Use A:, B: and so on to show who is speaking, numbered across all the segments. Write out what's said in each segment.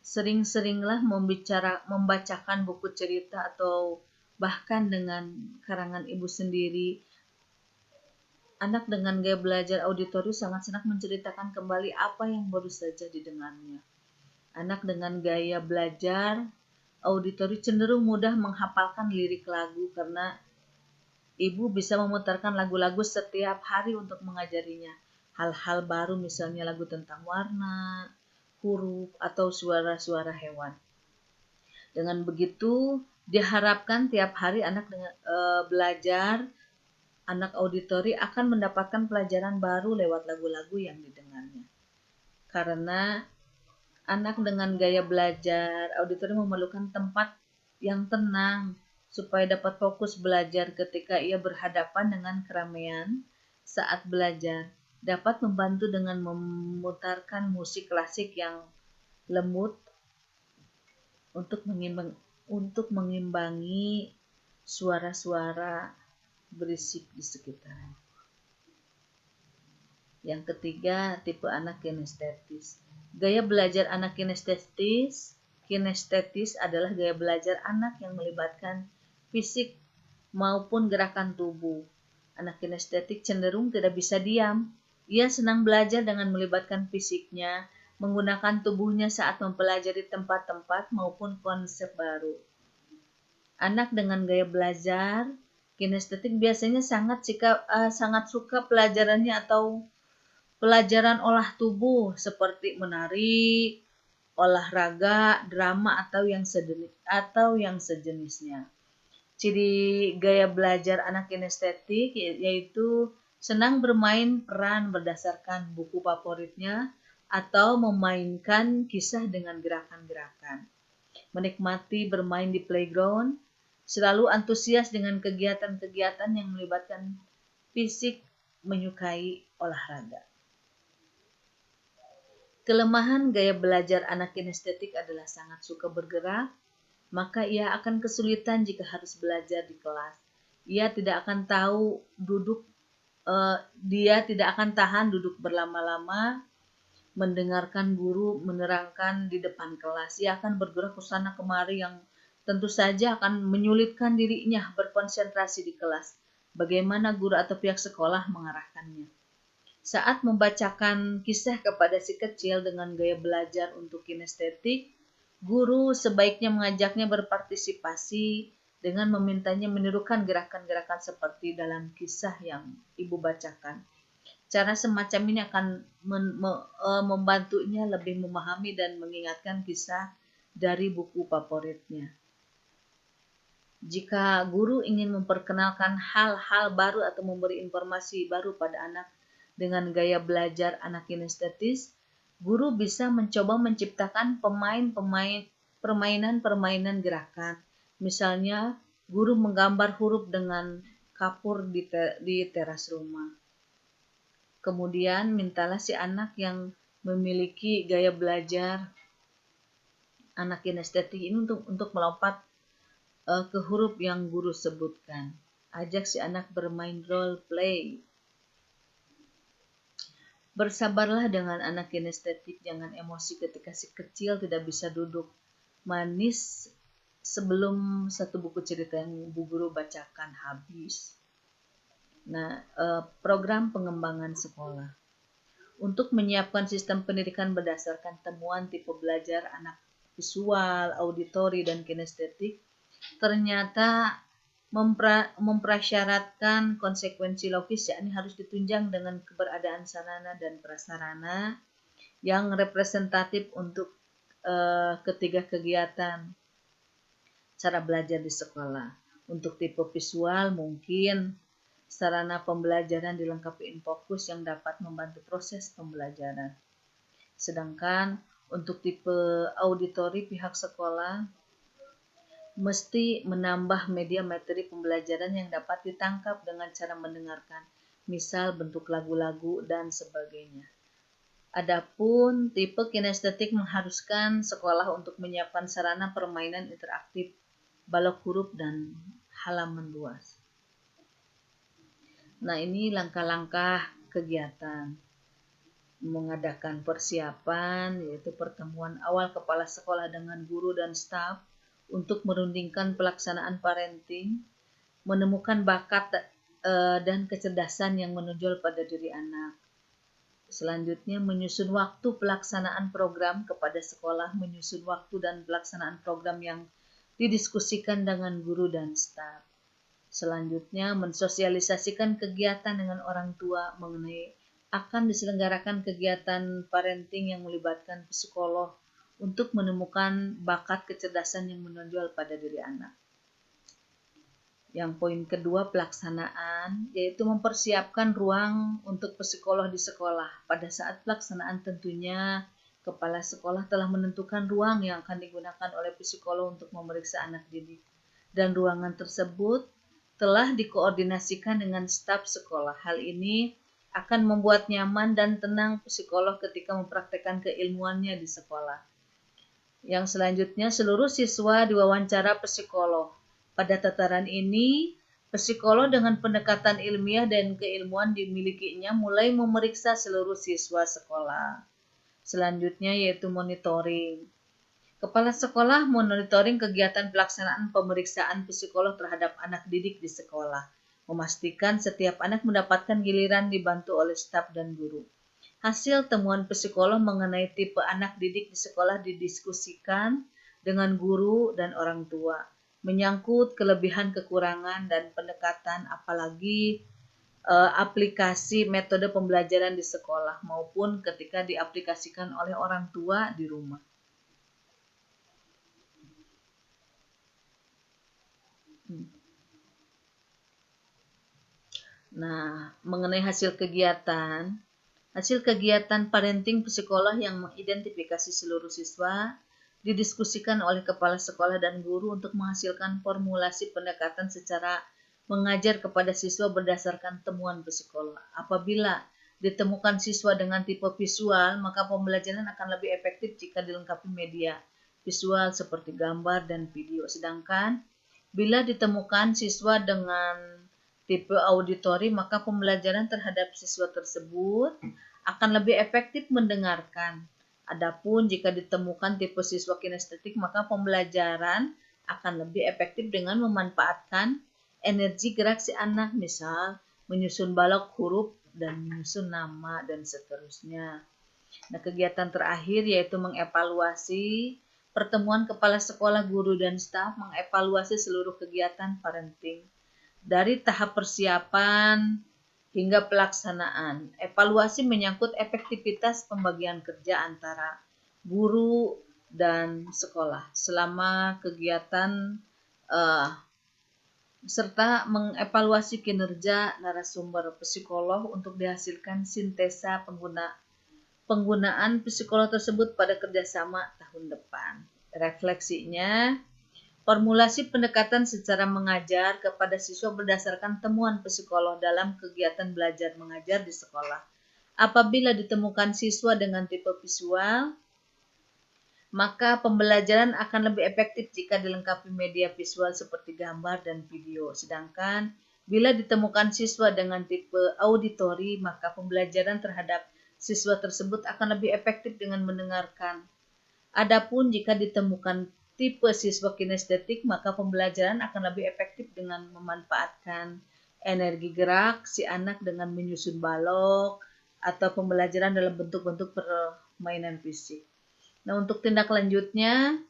A: Sering-seringlah membacakan buku cerita atau bahkan dengan karangan ibu sendiri. Anak dengan gaya belajar auditori sangat senang menceritakan kembali apa yang baru saja didengarnya. Anak dengan gaya belajar auditori cenderung mudah menghafalkan lirik lagu karena ibu bisa memutarkan lagu-lagu setiap hari untuk mengajarinya hal-hal baru, misalnya lagu tentang warna, huruf, atau suara-suara hewan. Dengan begitu, diharapkan tiap hari anak belajar, anak auditori akan mendapatkan pelajaran baru lewat lagu-lagu yang didengarnya. Karena anak dengan gaya belajar auditori memerlukan tempat yang tenang supaya dapat fokus belajar ketika ia berhadapan dengan keramaian saat belajar. Dapat membantu dengan memutarkan musik klasik yang lembut untuk mengimbangi suara-suara berisik di sekitar. Yang ketiga, tipe anak kinestetis. Gaya belajar anak kinestetis adalah gaya belajar anak yang melibatkan fisik maupun gerakan tubuh. Anak kinestetik cenderung tidak bisa diam. Ia senang belajar dengan melibatkan fisiknya, menggunakan tubuhnya saat mempelajari tempat-tempat maupun konsep baru. Anak dengan gaya belajar kinestetik biasanya sangat suka pelajarannya atau pelajaran olah tubuh seperti menari, olahraga, drama atau yang sejenisnya. Ciri gaya belajar anak kinestetik yaitu senang bermain peran berdasarkan buku favoritnya atau memainkan kisah dengan gerakan-gerakan. Menikmati bermain di playground, selalu antusias dengan kegiatan-kegiatan yang melibatkan fisik, menyukai olahraga. Kelemahan gaya belajar anak kinestetik adalah sangat suka bergerak, maka ia akan kesulitan jika harus belajar di kelas. Dia tidak akan tahan duduk berlama-lama mendengarkan guru menerangkan di depan kelas. Ia akan bergerak ke sana kemari yang tentu saja akan menyulitkan dirinya berkonsentrasi di kelas. Bagaimana guru atau pihak sekolah mengarahkannya? Saat membacakan kisah kepada si kecil dengan gaya belajar untuk kinestetik, guru sebaiknya mengajaknya berpartisipasi dengan memintanya menirukan gerakan-gerakan seperti dalam kisah yang ibu bacakan. Cara semacam ini akan membantunya lebih memahami dan mengingatkan kisah dari buku favoritnya. Jika guru ingin memperkenalkan hal-hal baru atau memberi informasi baru pada anak dengan gaya belajar anak kinestetis, guru bisa mencoba menciptakan permainan gerakan. Misalnya, guru menggambar huruf dengan kapur di teras rumah. Kemudian, mintalah si anak yang memiliki gaya belajar anak kinestetik ini untuk melompat ke huruf yang guru sebutkan. Ajak si anak bermain role play. Bersabarlah dengan anak kinestetik, jangan emosi ketika si kecil tidak bisa duduk manis sebelum satu buku cerita yang bu guru bacakan habis. Nah, program pengembangan sekolah. Untuk menyiapkan sistem pendidikan berdasarkan temuan tipe belajar anak visual, auditori, dan kinestetik, ternyata memprasyaratkan konsekuensi logis, yakni harus ditunjang dengan keberadaan sarana dan prasarana yang representatif untuk ketiga kegiatan cara belajar di sekolah. Untuk tipe visual mungkin sarana pembelajaran dilengkapi infocus yang dapat membantu proses pembelajaran. Sedangkan untuk tipe auditori, pihak sekolah mesti menambah media materi pembelajaran yang dapat ditangkap dengan cara mendengarkan, misal bentuk lagu-lagu dan sebagainya. Adapun tipe kinestetik mengharuskan sekolah untuk menyiapkan sarana permainan interaktif, balok huruf, dan halaman luas. Nah, ini langkah-langkah kegiatan. mengadakan persiapan, yaitu pertemuan awal kepala sekolah dengan guru dan staf untuk merundingkan pelaksanaan parenting, menemukan bakat dan kecerdasan yang menonjol pada diri anak. Selanjutnya, menyusun waktu pelaksanaan program kepada sekolah, menyusun waktu dan pelaksanaan program yang didiskusikan dengan guru dan staf. Selanjutnya, mensosialisasikan kegiatan dengan orang tua mengenai akan diselenggarakan kegiatan parenting yang melibatkan psikolog untuk menemukan bakat kecerdasan yang menonjol pada diri anak. Yang poin kedua, pelaksanaan, yaitu mempersiapkan ruang untuk psikolog di sekolah. Pada saat pelaksanaan tentunya kepala sekolah telah menentukan ruang yang akan digunakan oleh psikolog untuk memeriksa anak didik. Dan ruangan tersebut telah dikoordinasikan dengan staf sekolah. Hal ini akan membuat nyaman dan tenang psikolog ketika mempraktekkan keilmuannya di sekolah. Yang selanjutnya, seluruh siswa diwawancara psikolog. Pada tataran ini, psikolog dengan pendekatan ilmiah dan keilmuan dimilikinya mulai memeriksa seluruh siswa sekolah. Selanjutnya yaitu monitoring. Kepala sekolah monitoring kegiatan pelaksanaan pemeriksaan psikolog terhadap anak didik di sekolah, memastikan setiap anak mendapatkan giliran dibantu oleh staf dan guru. Hasil temuan psikolog mengenai tipe anak didik di sekolah didiskusikan dengan guru dan orang tua, menyangkut kelebihan, kekurangan, dan pendekatan, apalagi aplikasi metode pembelajaran di sekolah maupun ketika diaplikasikan oleh orang tua di rumah. Nah, mengenai hasil kegiatan parenting psikolog yang mengidentifikasi seluruh siswa didiskusikan oleh kepala sekolah dan guru untuk menghasilkan formulasi pendekatan secara mengajar kepada siswa berdasarkan temuan psikolog. Apabila ditemukan siswa dengan tipe visual, maka pembelajaran akan lebih efektif jika dilengkapi media visual seperti gambar dan video. Sedangkan bila ditemukan siswa dengan tipe auditori, maka pembelajaran terhadap siswa tersebut akan lebih efektif mendengarkan. Adapun jika ditemukan tipe siswa kinestetik, maka pembelajaran akan lebih efektif dengan memanfaatkan energi gerak si anak, misal menyusun balok huruf dan menyusun nama dan seterusnya. Nah, kegiatan terakhir yaitu mengevaluasi. Pertemuan kepala sekolah, guru, dan staf mengevaluasi seluruh kegiatan parenting dari tahap persiapan hingga pelaksanaan. Evaluasi menyangkut efektivitas pembagian kerja antara guru dan sekolah selama kegiatan serta mengevaluasi kinerja narasumber psikolog untuk dihasilkan sintesa penggunaan psikolog tersebut pada kerjasama tahun depan. Refleksinya, formulasi pendekatan secara mengajar kepada siswa berdasarkan temuan psikolog dalam kegiatan belajar mengajar di sekolah. Apabila ditemukan siswa dengan tipe visual, maka pembelajaran akan lebih efektif jika dilengkapi media visual seperti gambar dan video. Sedangkan bila ditemukan siswa dengan tipe auditori, maka pembelajaran terhadap siswa tersebut akan lebih efektif dengan mendengarkan. Adapun jika ditemukan tipe siswa kinestetik, maka pembelajaran akan lebih efektif dengan memanfaatkan energi gerak si anak dengan menyusun balok atau pembelajaran dalam bentuk-bentuk permainan fisik. Nah, untuk tindak lanjutnya,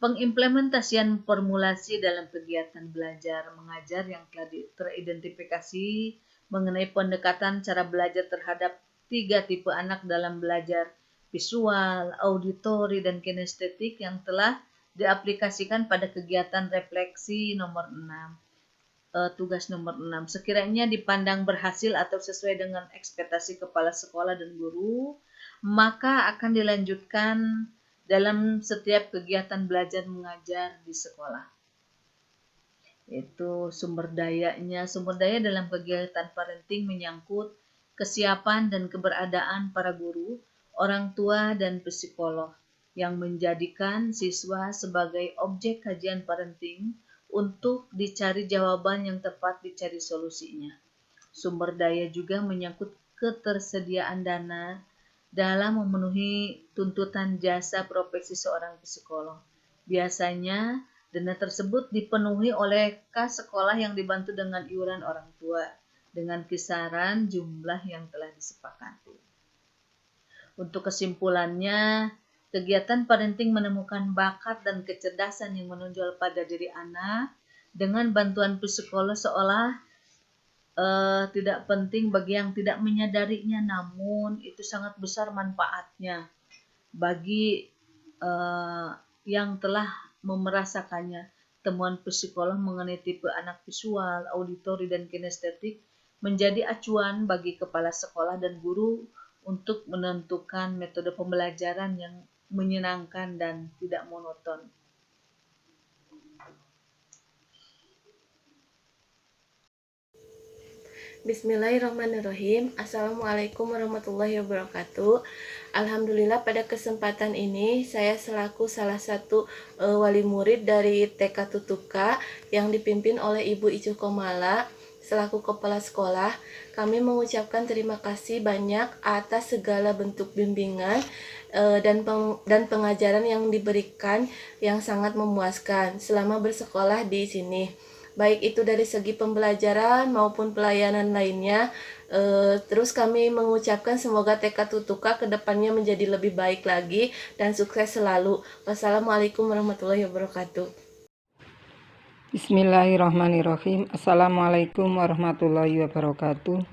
A: pengimplementasian formulasi dalam kegiatan belajar mengajar yang telah teridentifikasi mengenai pendekatan cara belajar terhadap 3 tipe anak dalam belajar visual, auditori, dan kinestetik yang telah diaplikasikan pada kegiatan refleksi nomor 6. Tugas nomor 6. Sekiranya dipandang berhasil atau sesuai dengan ekspektasi kepala sekolah dan guru, maka akan dilanjutkan dalam setiap kegiatan belajar mengajar di sekolah. Itu sumber dayanya. Sumber daya dalam kegiatan parenting menyangkut kesiapan dan keberadaan para guru, orang tua, dan psikolog yang menjadikan siswa sebagai objek kajian parenting untuk dicari jawaban yang tepat, dicari solusinya. Sumber daya juga menyangkut ketersediaan dana dalam memenuhi tuntutan jasa profesi seorang psikolog. Biasanya, dana tersebut dipenuhi oleh kas sekolah yang dibantu dengan iuran orang tua, dengan kisaran jumlah yang telah disepakati. Untuk kesimpulannya, kegiatan parenting menemukan bakat dan kecerdasan yang menonjol pada diri anak dengan bantuan psikolog seolah tidak penting bagi yang tidak menyadarinya, namun itu sangat besar manfaatnya bagi yang telah merasakannya. Temuan psikolog mengenai tipe anak visual, auditori, dan kinestetik menjadi acuan bagi kepala sekolah dan guru untuk menentukan metode pembelajaran yang menyenangkan dan tidak monoton.
B: Bismillahirrahmanirrahim. Assalamualaikum warahmatullahi wabarakatuh. Alhamdulillah pada kesempatan ini saya selaku salah satu wali murid dari TK Tutuka yang dipimpin oleh Ibu Icu Komala selaku kepala sekolah, kami mengucapkan terima kasih banyak atas segala bentuk bimbingan dan pengajaran yang diberikan yang sangat memuaskan selama bersekolah di sini. Baik itu dari segi pembelajaran maupun pelayanan lainnya. Terus kami mengucapkan semoga TK Tutuka kedepannya menjadi lebih baik lagi dan sukses selalu. Wassalamualaikum warahmatullahi wabarakatuh.
C: Bismillahirrahmanirrahim. Assalamualaikum warahmatullahi wabarakatuh.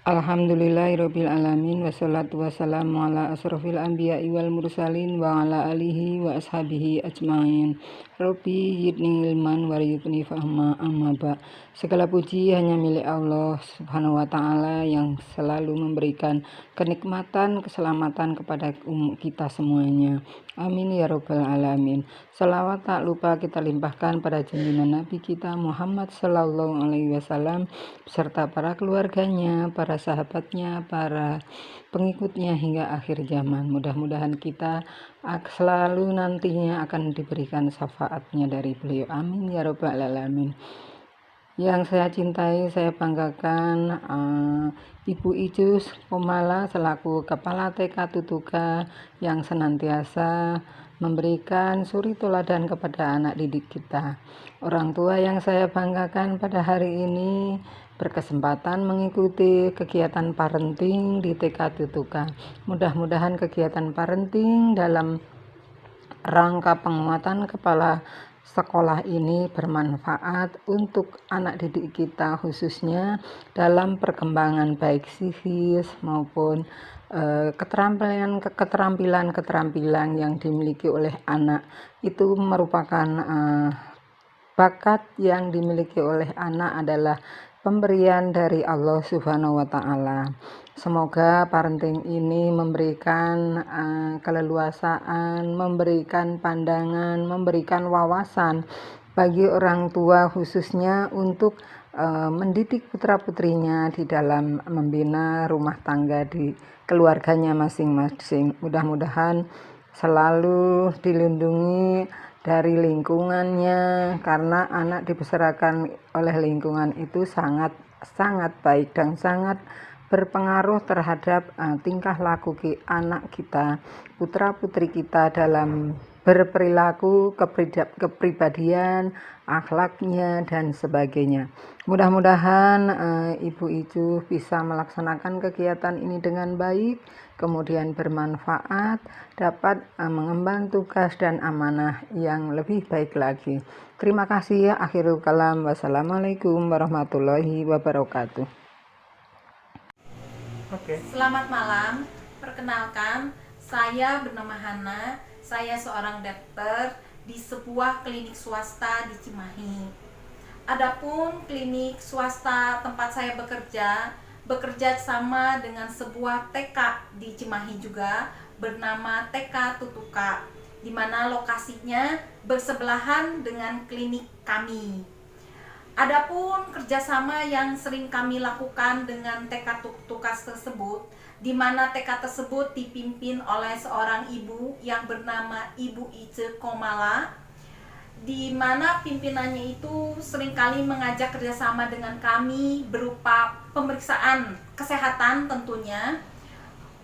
C: Alhamdulillahirabbil alamin wassalatu wassalamu ala asrofil anbiya'i wal mursalin wa ala alihi wa ashabihi ajmain. Rabbi zidni ilman warzuqni fahma, amma ba'. Segala puji hanya milik Allah Subhanahu wa taala yang selalu memberikan kenikmatan, keselamatan kepada kita semuanya. Amin ya rabbal alamin. Salawat tak lupa kita limpahkan pada junjungan Nabi kita Muhammad sallallahu alaihi wasallam beserta para keluarganya, para sahabatnya, para pengikutnya hingga akhir zaman. Mudah-mudahan kita selalu nantinya akan diberikan syafaatnya dari beliau. Amin ya rabbal alamin. Yang saya cintai, saya banggakan Ibu Icu Komala selaku Kepala TK Tutuka yang senantiasa memberikan suri teladan kepada anak didik kita. Orang tua yang saya banggakan pada hari ini berkesempatan mengikuti kegiatan parenting di TK Tutuka. Mudah-mudahan kegiatan parenting dalam rangka penguatan kepala sekolah ini bermanfaat untuk anak didik kita, khususnya dalam perkembangan baik psikis maupun keterampilan yang dimiliki oleh anak. Itu merupakan bakat yang dimiliki oleh anak adalah pemberian dari Allah Subhanahu wa taala. Semoga parenting ini memberikan keleluasaan, memberikan pandangan, memberikan wawasan bagi orang tua khususnya untuk mendidik putra-putrinya di dalam membina rumah tangga di keluarganya masing-masing. Mudah-mudahan selalu dilindungi dari lingkungannya, karena anak dibesarkan oleh lingkungan itu sangat baik dan sangat berpengaruh terhadap tingkah laku anak kita, putra-putri kita dalam berperilaku, kepribadian, akhlaknya, dan sebagainya. Mudah-mudahan Ibu Icu bisa melaksanakan kegiatan ini dengan baik, kemudian bermanfaat, dapat mengemban tugas dan amanah yang lebih baik lagi. Terima kasih ya. Akhirul kalam. Wassalamualaikum warahmatullahi wabarakatuh.
D: Selamat malam, perkenalkan saya bernama Hana, saya seorang dokter di sebuah klinik swasta di Cimahi. Adapun klinik swasta tempat saya bekerja sama dengan sebuah TK di Cimahi juga bernama TK Tutuka, di mana lokasinya bersebelahan dengan klinik kami. Adapun kerjasama yang sering kami lakukan dengan TK Tutuka tersebut, di mana TK tersebut dipimpin oleh seorang ibu yang bernama Ibu Icu Komala, di mana pimpinannya itu seringkali mengajak kerjasama dengan kami berupa pemeriksaan kesehatan tentunya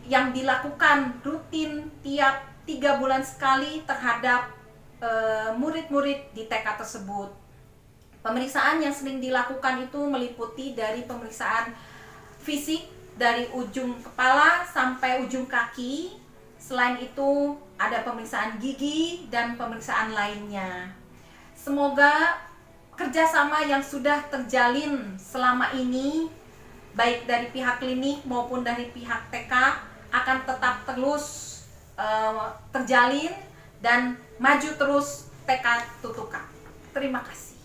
D: yang dilakukan rutin tiap 3 bulan sekali terhadap murid-murid di TK tersebut. Pemeriksaan yang sering dilakukan itu meliputi dari pemeriksaan fisik dari ujung kepala sampai ujung kaki. Selain itu ada pemeriksaan gigi dan pemeriksaan lainnya. Semoga kerjasama yang sudah terjalin selama ini baik dari pihak klinik maupun dari pihak TK akan tetap terus terjalin dan maju terus TK Tutuka. Terima kasih.